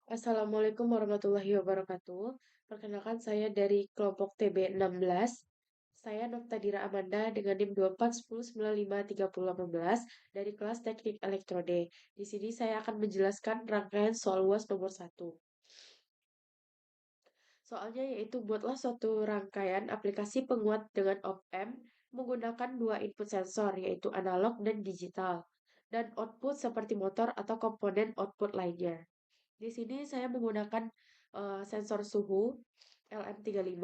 Assalamualaikum warahmatullahi wabarakatuh. Perkenalkan saya dari kelompok TB16. Saya Noktadira Amanda dengan NIM 2410953018 dari kelas Teknik Elektrode. Di sini saya akan menjelaskan rangkaian soal UAS nomor 1. Soalnya yaitu buatlah suatu rangkaian aplikasi penguat dengan op-amp menggunakan dua input sensor yaitu analog dan digital dan output seperti motor atau komponen output lainnya. Di sini saya menggunakan sensor suhu LM35.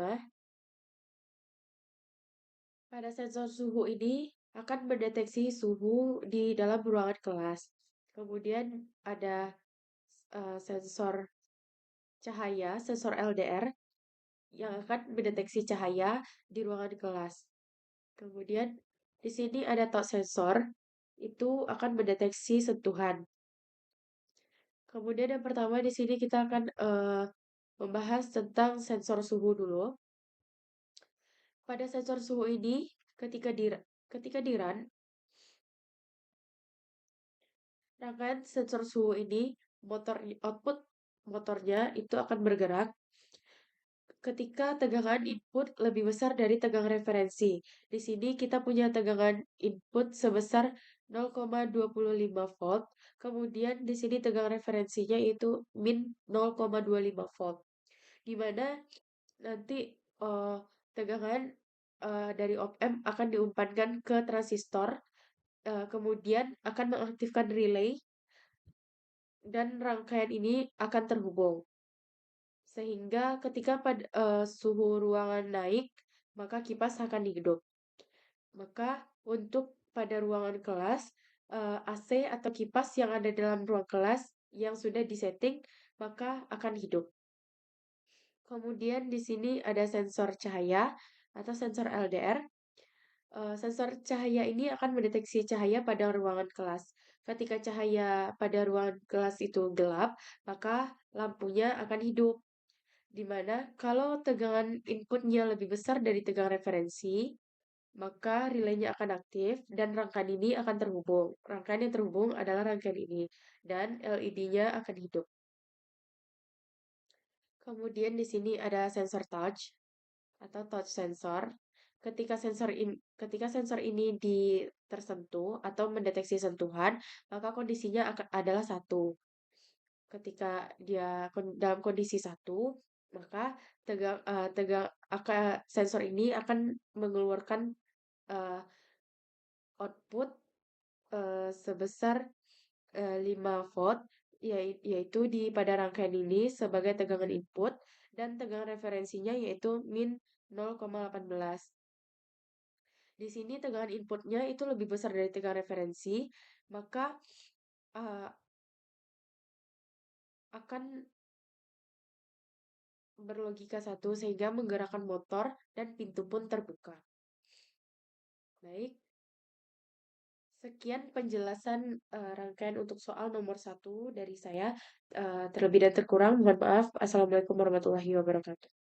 Pada sensor suhu ini akan mendeteksi suhu di dalam ruangan kelas. Kemudian ada sensor cahaya, sensor LDR yang akan mendeteksi cahaya di ruangan kelas. Kemudian di sini ada touch sensor, itu akan mendeteksi sentuhan. Kemudian yang pertama di sini kita akan membahas tentang sensor suhu dulu. Pada sensor suhu ini, ketika di run, rangkaian sensor suhu ini, output motornya itu akan bergerak ketika tegangan input lebih besar dari tegangan referensi. Di sini kita punya tegangan input sebesar 0,25 volt. Kemudian di sini tegangan referensinya itu min 0,25 volt. Di mana nanti tegangan dari op-amp akan diumpankan ke transistor, kemudian akan mengaktifkan relay, dan rangkaian ini akan terhubung. Sehingga ketika suhu ruangan naik, maka kipas akan hidup. Maka untuk pada ruangan kelas, AC atau kipas yang ada dalam ruang kelas yang sudah disetting, maka akan hidup. Kemudian di sini ada sensor cahaya atau sensor LDR. Sensor cahaya ini akan mendeteksi cahaya pada ruangan kelas. Ketika cahaya pada ruangan kelas itu gelap, maka lampunya akan hidup. Di mana kalau tegangan inputnya lebih besar dari tegangan referensi, maka relaynya akan aktif dan rangkaian ini akan terhubung. Rangkaian yang terhubung adalah rangkaian ini dan LED-nya akan hidup. Kemudian di sini ada sensor touch atau touch sensor. Ketika sensor ini tersentuh atau mendeteksi sentuhan, maka kondisinya adalah satu. Ketika dia dalam kondisi satu, maka sensor ini akan mengeluarkan uh, output sebesar 5 volt, yaitu pada rangkaian ini sebagai tegangan input, dan tegangan referensinya yaitu min 0,18. Di sini tegangan inputnya itu lebih besar dari tegangan referensi, maka akan berlogika satu sehingga menggerakkan motor dan pintu pun terbuka. Baik, sekian penjelasan rangkaian untuk soal nomor 1 dari saya. Terlebih dan terkurang, mohon maaf. Assalamualaikum warahmatullahi wabarakatuh.